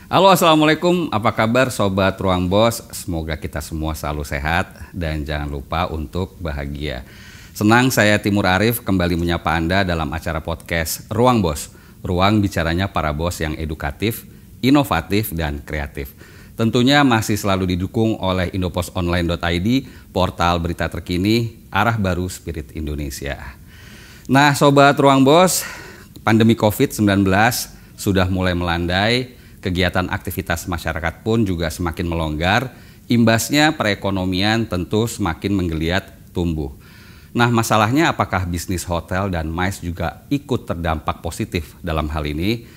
Halo, Assalamualaikum. Apa kabar Sobat Ruang Bos? Semoga kita semua selalu sehat dan jangan lupa untuk bahagia. Senang saya Timur Arif kembali menyapa Anda dalam acara podcast Ruang Bos. Ruang bicaranya para bos yang edukatif, inovatif, dan kreatif. Tentunya masih selalu didukung oleh indopostonline.id, portal berita terkini, arah baru spirit Indonesia. Nah, Sobat Ruang Bos, pandemi COVID-19 sudah mulai melandai. Kegiatan aktivitas masyarakat pun juga semakin melonggar, imbasnya perekonomian tentu semakin menggeliat tumbuh. Nah, masalahnya apakah bisnis hotel dan MICE juga ikut terdampak positif dalam hal ini?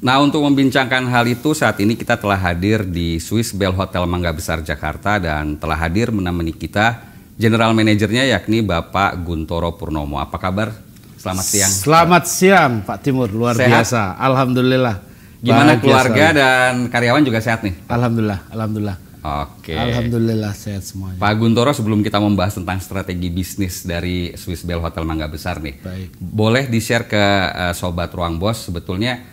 Nah, untuk membincangkan hal itu saat ini kita telah hadir di Swiss Bell Hotel Mangga Besar Jakarta dan telah hadir menemani kita General Manajernya yakni Bapak Guntoro Purnomo. Apa kabar? Selamat siang. Selamat siang Pak Timur, luar Sehat? biasa. Alhamdulillah. Gimana Bahagia keluarga selalu. dan karyawan juga sehat nih? Alhamdulillah. Oke. Alhamdulillah sehat semuanya. Pak Guntoro, sebelum kita membahas tentang strategi bisnis dari Swiss Bell Hotel Mangga Besar nih, Baik. boleh di-share ke Sobat Ruang Bos sebetulnya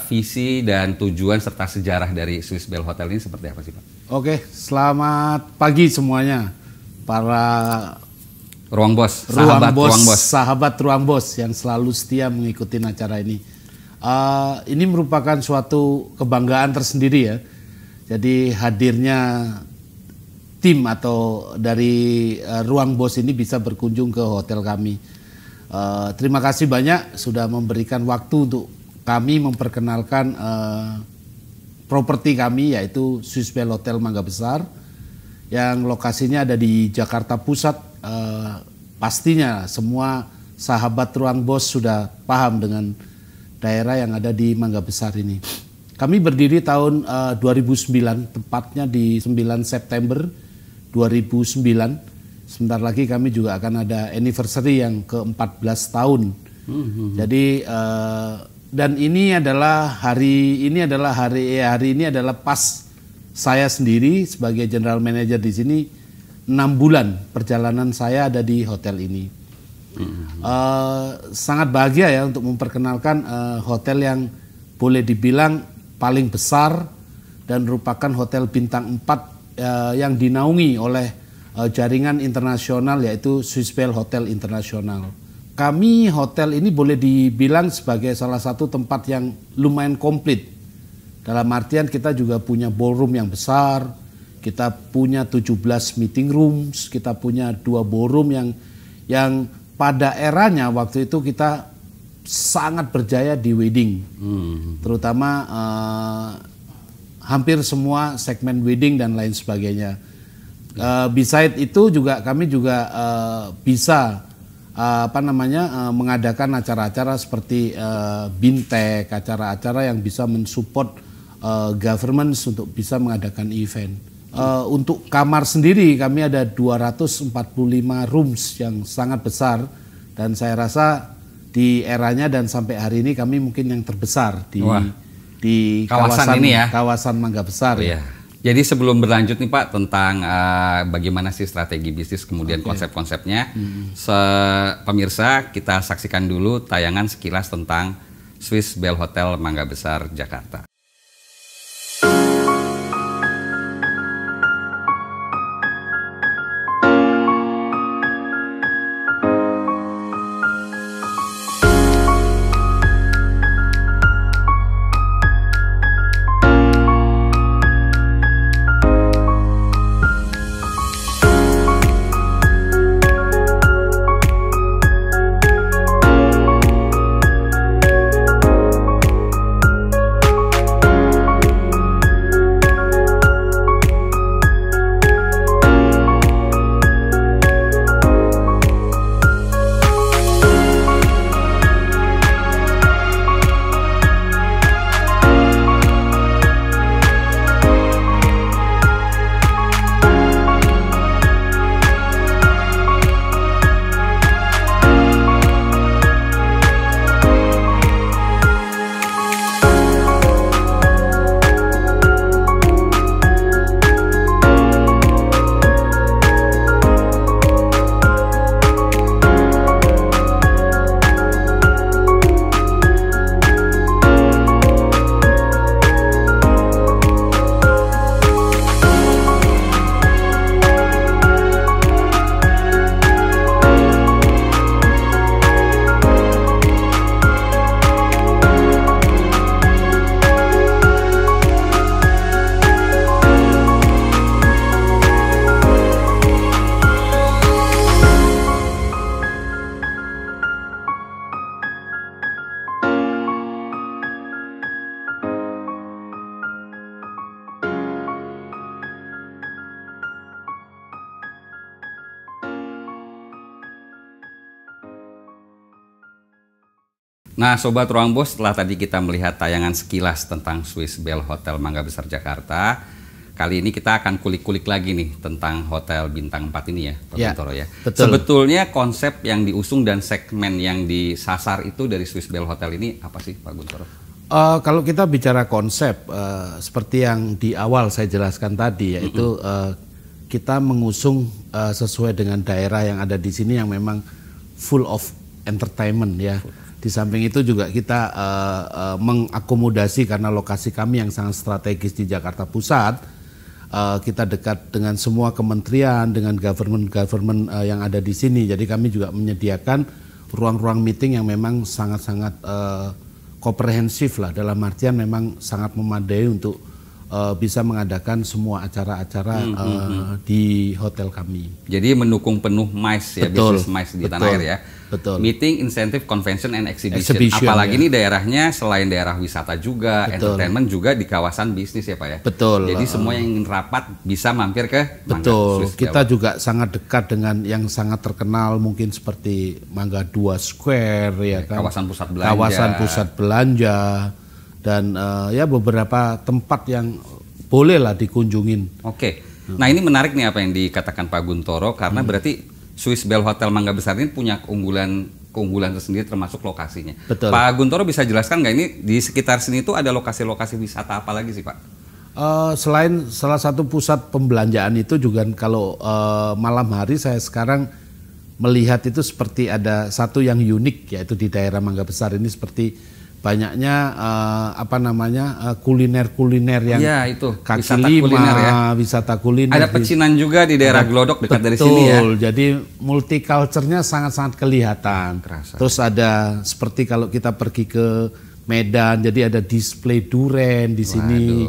visi dan tujuan serta sejarah dari Swiss Bell Hotel ini seperti apa sih Pak? Oke, selamat pagi semuanya. Para Ruang Bos, sahabat Ruang Bos yang selalu setia mengikuti acara ini. Ini merupakan suatu kebanggaan tersendiri ya. Jadi hadirnya tim atau dari Ruang Bos ini bisa berkunjung ke hotel kami. Terima kasih banyak sudah memberikan waktu untuk kami memperkenalkan properti kami yaitu Swiss Bell Hotel Mangga Besar yang lokasinya ada di Jakarta Pusat. Pastinya semua sahabat Ruang Bos sudah paham dengan daerah yang ada di Mangga Besar ini. Kami berdiri tahun 2009, tepatnya di 9 September 2009. Sebentar lagi kami juga akan ada anniversary yang ke-14 tahun. Jadi dan ini adalah hari ini adalah pas saya sendiri sebagai general manager di sini 6 bulan perjalanan saya ada di hotel ini. Sangat bahagia ya untuk memperkenalkan hotel yang boleh dibilang paling besar dan merupakan hotel bintang 4 yang dinaungi oleh jaringan internasional yaitu Swiss Bell Hotel Internasional. Kami hotel ini boleh dibilang sebagai salah satu tempat yang lumayan komplit. Dalam artian kita juga punya ballroom yang besar, kita punya 17 meeting rooms, kita punya 2 ballroom yang pada eranya waktu itu kita sangat berjaya di wedding, terutama hampir semua segmen wedding dan lain sebagainya. Beside itu juga kami juga bisa mengadakan acara-acara seperti bintek, acara-acara yang bisa mensupport government untuk bisa mengadakan event. Untuk kamar sendiri kami ada 245 rooms yang sangat besar dan saya rasa di eranya dan sampai hari ini kami mungkin yang terbesar di kawasan ini ya, kawasan Mangga Besar. Ya. Jadi sebelum berlanjut nih Pak tentang bagaimana sih strategi bisnis kemudian konsep-konsepnya, pemirsa kita saksikan dulu tayangan sekilas tentang Swiss Bell Hotel Mangga Besar Jakarta. Nah, Sobat Ruang Bos, setelah tadi kita melihat tayangan sekilas tentang Swiss Bell Hotel Mangga Besar Jakarta, kali ini kita akan kulik-kulik lagi nih tentang Hotel Bintang 4 ini ya, Pak Guntoro ya. Betul. Sebetulnya konsep yang diusung dan segmen yang disasar itu dari Swiss Bell Hotel ini apa sih, Pak Guntoro? Kalau kita bicara konsep, seperti yang di awal saya jelaskan tadi, yaitu kita mengusung sesuai dengan daerah yang ada di sini yang memang full of entertainment ya. Di samping itu juga kita mengakomodasi karena lokasi kami yang sangat strategis di Jakarta Pusat, kita dekat dengan semua kementerian, dengan government yang ada di sini. Jadi kami juga menyediakan ruang-ruang meeting yang memang sangat-sangat komprehensif lah, dalam artian memang sangat memadai untuk bisa mengadakan semua acara-acara di hotel kami. Jadi mendukung penuh MICE ya, bisnis MICE di tanah air ya. Betul. Meeting, incentive, convention, and exhibition. Apalagi ini daerahnya selain daerah wisata juga, entertainment juga di kawasan bisnis ya Pak ya. Betul. Jadi semua yang ingin rapat bisa mampir ke Mangga. Betul. Kita juga sangat dekat dengan yang sangat terkenal mungkin seperti Mangga 2 Square ya kan. Kawasan pusat belanja. Kawasan pusat belanja dan ya beberapa tempat yang bolehlah dikunjungin. Oke. Nah ini menarik nih apa yang dikatakan Pak Guntoro karena berarti Swiss Bell Hotel Mangga Besar ini punya keunggulan tersendiri termasuk lokasinya. Betul. Pak Guntoro bisa jelaskan nggak ini di sekitar sini itu ada lokasi-lokasi wisata apa lagi sih Pak? Selain salah satu pusat pembelanjaan itu juga kalau malam hari saya sekarang melihat itu seperti ada satu yang unik yaitu di daerah Mangga Besar ini seperti banyaknya kuliner-kuliner yang ya, itu. kaki Wisata lima, kuliner ya. Wisata kuliner. Ada pecinan juga di daerah Glodok dekat dari sini ya. Jadi multiculturnya sangat-sangat kelihatan. Kerasa. Terus ada seperti kalau kita pergi ke Medan, jadi ada display duren di sini.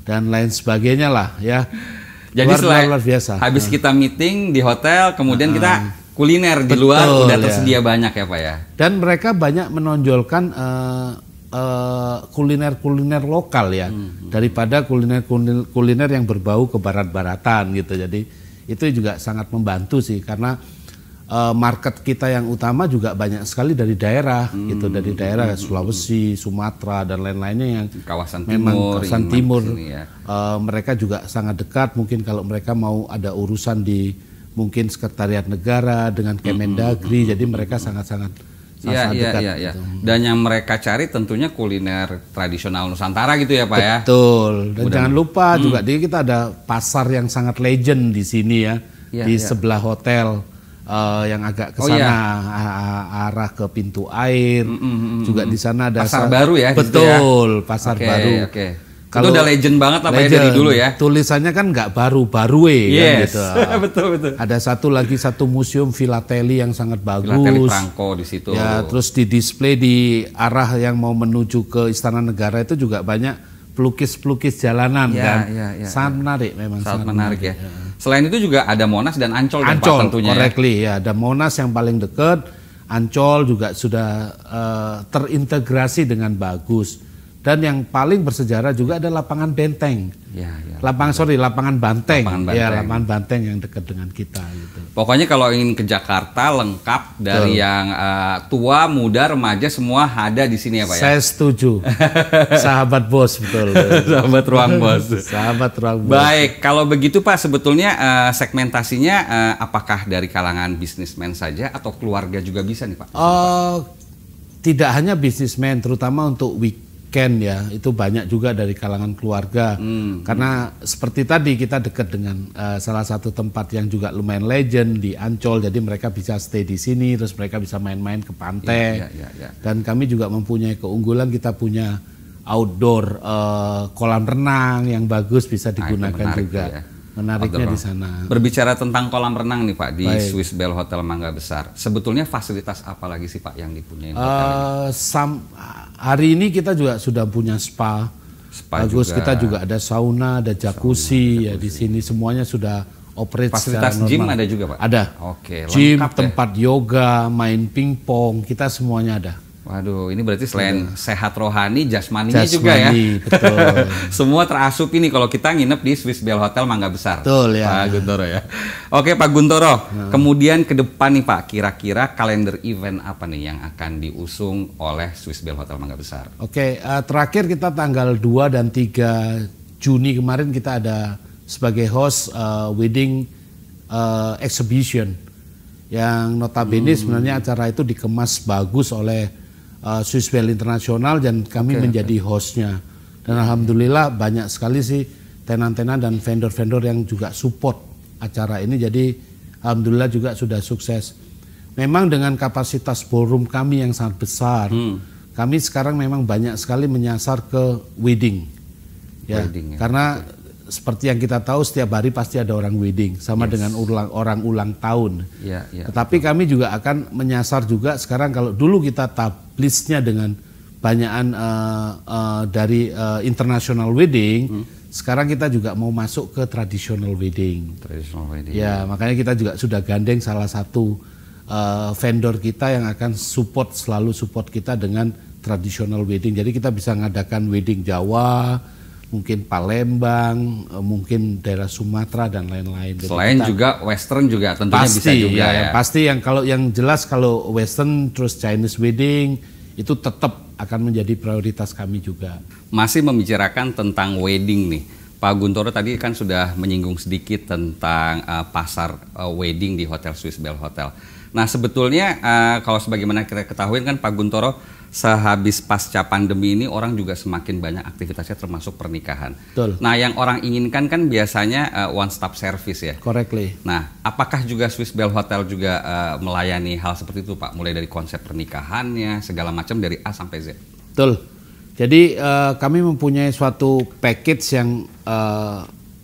Dan lain sebagainya lah ya. Jadi luar biasa. Habis kita meeting di hotel, kemudian kita kuliner di luar udah tersedia banyak ya Pak ya. Dan mereka banyak menonjolkan kuliner-kuliner lokal ya, daripada kuliner yang berbau ke barat-baratan gitu. Jadi itu juga sangat membantu sih karena market kita yang utama juga banyak sekali dari daerah gitu, dari daerah Sulawesi, Sumatera dan lain-lainnya yang kawasan timur ya. Mereka juga sangat dekat. Mungkin kalau mereka mau ada urusan di mungkin sekretariat negara dengan Kemendagri, jadi mereka sangat-sangat dekat. Gitu. Dan yang mereka cari tentunya kuliner tradisional Nusantara gitu ya Pak ya. Betul. Dan jangan lupa juga kita ada pasar yang sangat legend di sini ya, di sebelah hotel yang agak ke sana arah ke pintu air. Juga di sana ada pasar baru ya. Betul, pasar baru. Kalau itu udah legend banget apa ya dari dulu ya. Tulisannya kan nggak baru-baru kan gitu. Betul. Ada satu museum filateli yang sangat bagus. Filateli Prangko di situ. Ya, terus di display di arah yang mau menuju ke Istana Negara itu juga banyak pelukis-pelukis jalanan kan. Sangat menarik memang. Sangat menarik ya. Selain itu juga ada Monas dan Ancol tentunya. Correctly ya. Ada Monas yang paling dekat. Ancol juga sudah terintegrasi dengan bagus. Dan yang paling bersejarah juga ada lapangan Benteng. Lapangan Banteng. Lapangan Banteng yang dekat dengan kita gitu. Pokoknya kalau ingin ke Jakarta lengkap dari yang tua, muda, remaja semua ada di sini ya Pak ya. Saya setuju. Sahabat bos betul. Sahabat Ruang Bos. Sahabat Ruang Bos. Baik, kalau begitu Pak sebetulnya segmentasinya apakah dari kalangan bisnismen saja atau keluarga juga bisa nih Pak? Tidak hanya bisnismen, terutama untuk weekend ya, itu banyak juga dari kalangan keluarga. Karena seperti tadi kita dekat dengan salah satu tempat yang juga lumayan legend di Ancol, jadi mereka bisa stay di sini, terus mereka bisa main-main ke pantai. Dan kami juga mempunyai keunggulan, kita punya outdoor kolam renang yang bagus bisa digunakan juga. Ya. Menariknya di sana. Berbicara tentang kolam renang nih Pak di Swiss Bell Hotel Mangga Besar, sebetulnya fasilitas apa lagi sih Pak yang dipunyai hotel ini? Hari ini kita juga sudah punya spa bagus juga. Kita juga ada sauna, ada jacuzzi ya di sini, semuanya sudah operate fasilitas secara normal. Gym ada juga Pak? Ada. Oke, gym, tempat yoga, main pingpong, kita semuanya ada. Waduh, ini berarti selain sehat rohani, jasmaninya juga ya. Betul. Semua terasup ini kalau kita nginep di Swiss Bell Hotel Mangga Besar. Betul ya. Pak Guntoro ya. Oke Pak Guntoro, kemudian ke depan nih Pak, kira-kira kalender event apa nih yang akan diusung oleh Swiss Bell Hotel Mangga Besar? Oke, terakhir kita tanggal 2 dan 3 Juni kemarin kita ada sebagai host wedding exhibition yang notabene sebenarnya acara itu dikemas bagus oleh Swiss Bell International dan kami menjadi hostnya. Dan alhamdulillah banyak sekali sih tenan-tenan dan vendor-vendor yang juga support acara ini. Jadi alhamdulillah juga sudah sukses. Memang dengan kapasitas ballroom kami yang sangat besar, kami sekarang memang banyak sekali menyasar ke wedding. Ya, karena seperti yang kita tahu setiap hari pasti ada orang wedding sama dengan orang ulang tahun. Tetapi kami juga akan menyasar juga sekarang kalau dulu kita tablisnya dengan banyakan dari international wedding, sekarang kita juga mau masuk ke traditional wedding. Ya, makanya kita juga sudah gandeng salah satu vendor kita yang akan selalu support kita dengan traditional wedding. Jadi kita bisa ngadakan wedding Jawa, mungkin Palembang, mungkin daerah Sumatera dan lain-lain. Selain juga Western juga tentunya pasti, bisa juga ya. Pasti yang jelas kalau Western terus Chinese wedding itu tetap akan menjadi prioritas kami juga. Masih membicarakan tentang wedding nih, Pak Guntoro tadi kan sudah menyinggung sedikit tentang pasar wedding di Hotel Swiss Bell Hotel. Nah sebetulnya kalau sebagaimana kita ketahui kan Pak Guntoro, sehabis pasca pandemi ini orang juga semakin banyak aktivitasnya termasuk pernikahan. Betul. Nah yang orang inginkan kan biasanya one stop service ya. Correctly. Nah apakah juga Swiss Bell Hotel juga melayani hal seperti itu Pak? Mulai dari konsep pernikahannya segala macam dari A sampai Z. Betul. Jadi kami mempunyai suatu package yang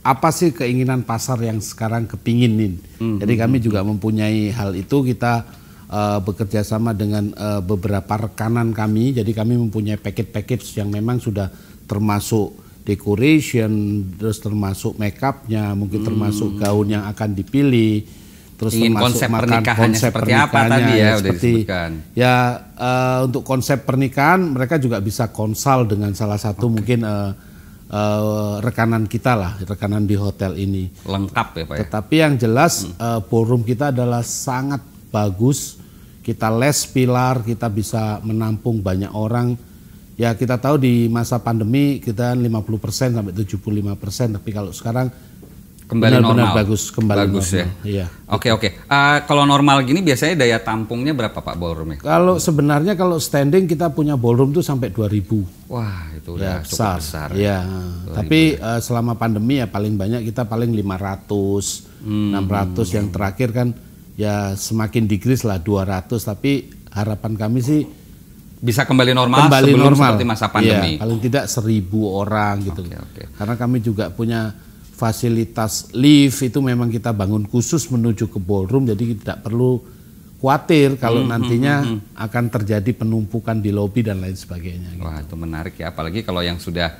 apa sih keinginan pasar yang sekarang kepinginin. Jadi kami juga mempunyai hal itu, kita bekerja sama dengan beberapa rekanan kami. Jadi kami mempunyai package-package yang memang sudah termasuk decoration, terus termasuk make-upnya, mungkin termasuk gaun yang akan dipilih, terus termasuk konsep pernikahannya seperti apa tadi ya udah disebutkan. Ya untuk konsep pernikahan mereka juga bisa konsul dengan salah satu mungkin rekanan kita lah, rekanan di hotel ini. Lengkap ya Pak ya? Tetapi yang jelas ballroom kita adalah sangat bagus. Kita les pilar, kita bisa menampung banyak orang. Ya kita tahu di masa pandemi kita 50% sampai 75%, tapi kalau sekarang kembali benar-benar normal. bagus, kembali bagus normal. Ya. Iya. Oke. Kalau normal gini biasanya daya tampungnya berapa Pak ballroomnya? Kalau sebenarnya kalau standing kita punya ballroom tuh sampai 2.000. Wah itu udah ya, cukup besar. Ya. Tapi selama pandemi ya paling banyak kita paling 500, 600 yang terakhir kan ya semakin decrease lah 200. Tapi harapan kami sih bisa kembali normal sebelum seperti masa pandemi. Ya, paling tidak 1.000 orang gitu. Oke. Karena kami juga punya fasilitas lift itu memang kita bangun khusus menuju ke ballroom, jadi tidak perlu khawatir kalau nantinya akan terjadi penumpukan di lobi dan lain sebagainya. Gitu. Wah itu menarik ya, apalagi kalau yang sudah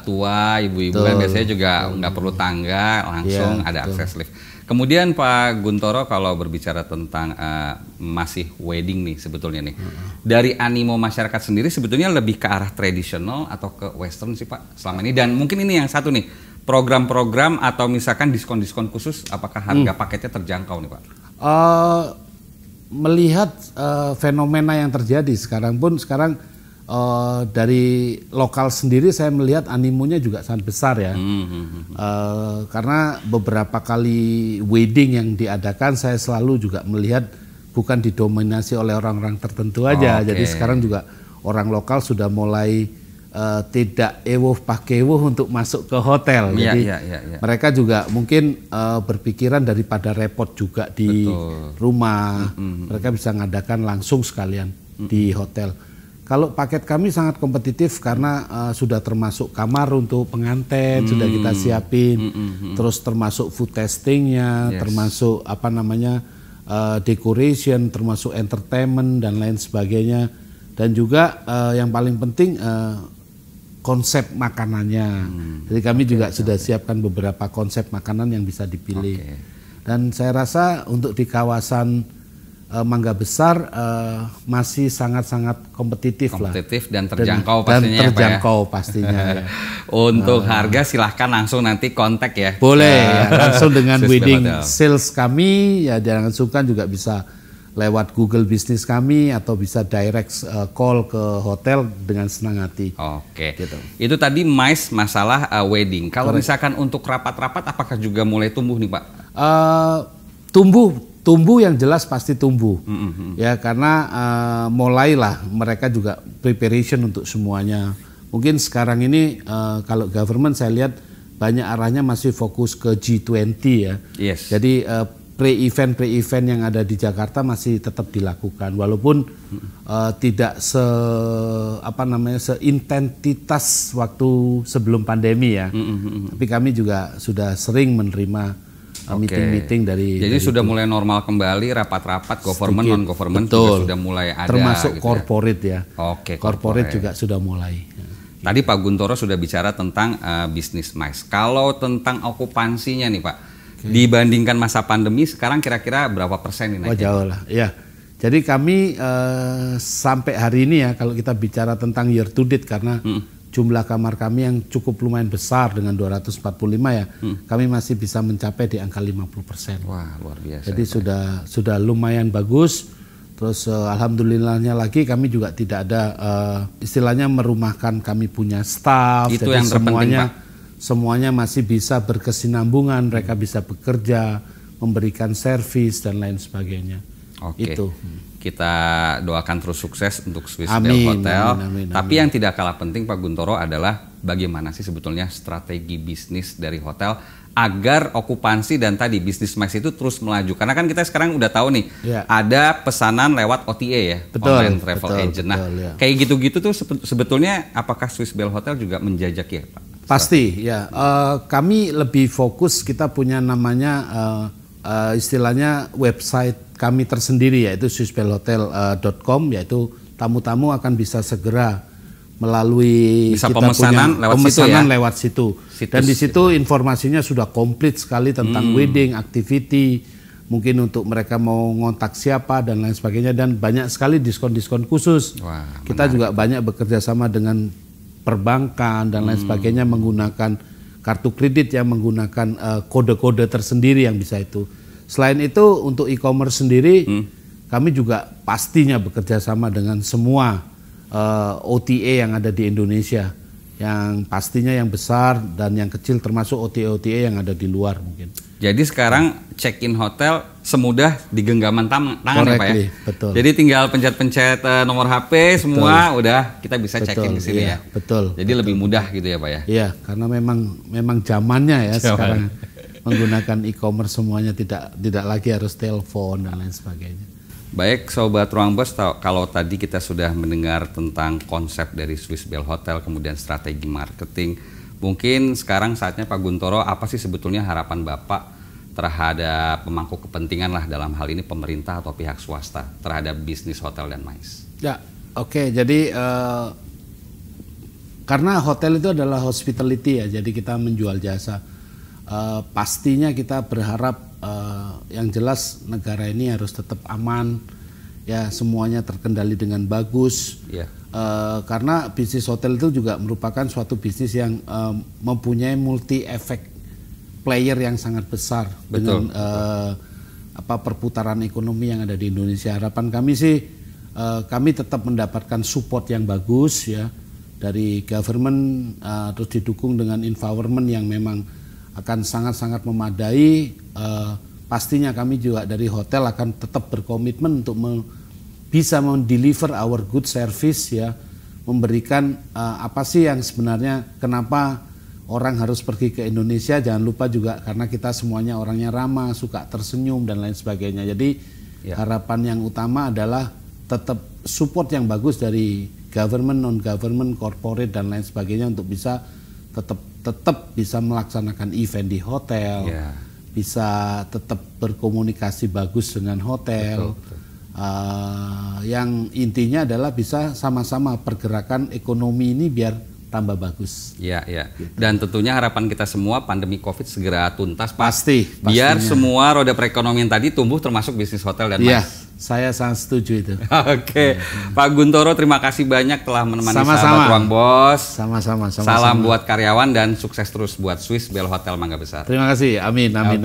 tua, ibu-ibu kan biasanya juga nggak perlu tangga, langsung ada akses lift. Kemudian Pak Guntoro kalau berbicara tentang masih wedding nih sebetulnya nih, dari animo masyarakat sendiri sebetulnya lebih ke arah tradisional atau ke western sih Pak selama ini? Dan mungkin ini yang satu nih, program-program atau misalkan diskon-diskon khusus, apakah harga paketnya terjangkau nih Pak? Melihat fenomena yang terjadi sekarang dari lokal sendiri saya melihat animonya juga sangat besar ya. Karena beberapa kali wedding yang diadakan saya selalu juga melihat bukan didominasi oleh orang-orang tertentu aja. Jadi sekarang juga orang lokal sudah mulai tidak ewuh pakewuh untuk masuk ke hotel. Jadi mereka juga mungkin berpikiran daripada repot juga di rumah, mereka bisa ngadakan langsung sekalian di hotel. Kalau paket kami sangat kompetitif karena sudah termasuk kamar untuk pengantin sudah kita siapin, terus termasuk food testingnya, termasuk decoration, termasuk entertainment dan lain sebagainya, dan juga yang paling penting konsep makanannya. Jadi kami juga sudah siapkan beberapa konsep makanan yang bisa dipilih. Dan saya rasa untuk di kawasan Mangga Besar masih sangat-sangat kompetitif lah. Kompetitif dan terjangkau pastinya. Dan terjangkau pastinya. Ya. Untuk harga silahkan langsung nanti kontak ya. Boleh ya, langsung dengan Swiss Bell wedding Hotel. sales kami, ya jangan sungkan juga bisa lewat Google Business kami atau bisa direct call ke hotel dengan senang hati. Oke, Gitu. Itu tadi Mais masalah wedding. Kalau misalkan untuk rapat-rapat apakah juga mulai tumbuh nih Pak? Tumbuh yang jelas pasti tumbuh, ya karena mulailah mereka juga preparation untuk semuanya. Mungkin sekarang ini kalau government saya lihat banyak arahnya masih fokus ke G20 ya. Yes. Jadi pre-event yang ada di Jakarta masih tetap dilakukan, walaupun tidak seintensitas waktu sebelum pandemi ya. Tapi kami juga sudah sering menerima meeting-meeting dari. Jadi sudah mulai normal kembali, rapat-rapat government non government juga sudah mulai ada. Termasuk gitu corporate ya. Oke. Corporate juga sudah mulai. Tadi Pak Guntoro sudah bicara tentang bisnis MICE. Kalau tentang okupansinya nih Pak, dibandingkan masa pandemi sekarang kira-kira berapa persen ini? Oh jauh lah, ya. Jadi kami sampai hari ini ya, kalau kita bicara tentang year to date karena jumlah kamar kami yang cukup lumayan besar dengan 245 ya, kami masih bisa mencapai di angka 50%. Wah, luar biasa. Jadi sudah lumayan bagus. Terus alhamdulillahnya lagi kami juga tidak ada istilahnya merumahkan kami punya staff. Itu jadi yang terpenting, Pak. Semuanya masih bisa berkesinambungan, mereka bisa bekerja, memberikan servis dan lain sebagainya. Oke. Itu. Kita doakan terus sukses untuk Swiss Bell Amin, Hotel. amin. Tapi yang tidak kalah penting Pak Guntoro adalah bagaimana sih sebetulnya strategi bisnis dari hotel agar okupansi dan tadi bisnis MICE itu terus melaju. Karena kan kita sekarang udah tahu nih, ada pesanan lewat OTA ya, online travel agent. Nah, kayak gitu-gitu tuh sebetulnya apakah Swiss Bell Hotel juga menjajak ya Pak? Pasti ya. Kami lebih fokus, kita punya namanya istilahnya website kami tersendiri yaitu swissbellhotel.com, yaitu tamu-tamu akan bisa segera melalui bisa kita pemesanan punya lewat pemesanan situ ya? lewat situ. Dan di situ informasinya sudah komplit sekali tentang wedding, activity, mungkin untuk mereka mau ngontak siapa dan lain sebagainya, dan banyak sekali diskon-diskon khusus. Wah, kita juga banyak bekerja sama dengan perbankan dan lain sebagainya, menggunakan kartu kredit yang menggunakan kode-kode tersendiri yang bisa itu. Selain itu untuk e-commerce sendiri kami juga pastinya bekerja sama dengan semua OTA yang ada di Indonesia, yang pastinya yang besar dan yang kecil, termasuk OTA-OTA yang ada di luar mungkin. Jadi sekarang check-in hotel semudah di genggaman tangan ya Pak ya? Betul. Jadi tinggal pencet-pencet nomor HP semua udah kita bisa check-in ke sini ya. Betul. Jadi lebih mudah gitu ya Pak ya? Iya, karena memang zamannya ya sekarang menggunakan e-commerce, semuanya tidak lagi harus telepon dan lain sebagainya. Baik Sobat Ruang Bos, kalau tadi kita sudah mendengar tentang konsep dari Swiss Bell Hotel, kemudian strategi marketing, mungkin sekarang saatnya Pak Guntoro, apa sih sebetulnya harapan Bapak terhadap pemangku kepentingan lah dalam hal ini pemerintah atau pihak swasta terhadap bisnis hotel dan MICE? Ya, oke. Jadi karena hotel itu adalah hospitality ya, jadi kita menjual jasa. Pastinya kita berharap yang jelas negara ini harus tetap aman, ya semuanya terkendali dengan bagus. Karena bisnis hotel itu juga merupakan suatu bisnis yang mempunyai multi efek player yang sangat besar. Betul. Dengan perputaran ekonomi yang ada di Indonesia. Harapan kami sih kami tetap mendapatkan support yang bagus ya dari government, terus didukung dengan environment yang memang akan sangat-sangat memadai. Pastinya kami juga dari hotel akan tetap berkomitmen untuk bisa mendeliver our good service ya, memberikan apa sih yang sebenarnya kenapa orang harus pergi ke Indonesia. Jangan lupa juga karena kita semuanya orangnya ramah, suka tersenyum dan lain sebagainya. Jadi harapan yang utama adalah tetap support yang bagus dari government, non-government, corporate dan lain sebagainya untuk bisa tetap bisa melaksanakan event di hotel, bisa tetap berkomunikasi bagus dengan hotel. Betul. Yang intinya adalah bisa sama-sama pergerakan ekonomi ini biar tambah bagus. Ya. Gitu. Dan tentunya harapan kita semua pandemi COVID segera tuntas, Pak. Biar semua roda perekonomian tadi tumbuh termasuk bisnis hotel dan MICE. Saya sangat setuju itu. Oke, Pak Guntoro terima kasih banyak telah menemani Sama-sama. sahabat Ruang Bos. Sama-sama. Salam buat karyawan dan sukses terus buat Swiss Bell Hotel Mangga Besar. Terima kasih. Amin. Amin.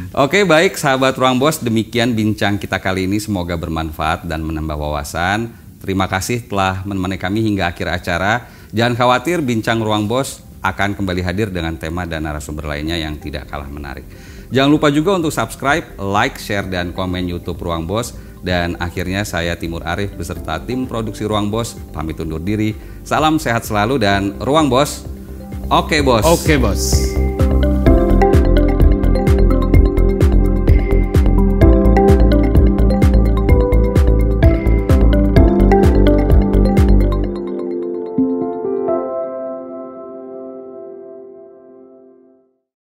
Oke, baik sahabat Ruang Bos, demikian bincang kita kali ini, semoga bermanfaat dan menambah wawasan. Terima kasih telah menemani kami hingga akhir acara. Jangan khawatir, bincang Ruang Bos akan kembali hadir dengan tema dan narasumber lainnya yang tidak kalah menarik. Jangan lupa juga untuk subscribe, like, share, dan komen YouTube Ruang Bos. Dan akhirnya saya Timur Arif beserta tim produksi Ruang Bos pamit undur diri. Salam sehat selalu dan Ruang Bos. Oke, Bos. Oke, Bos.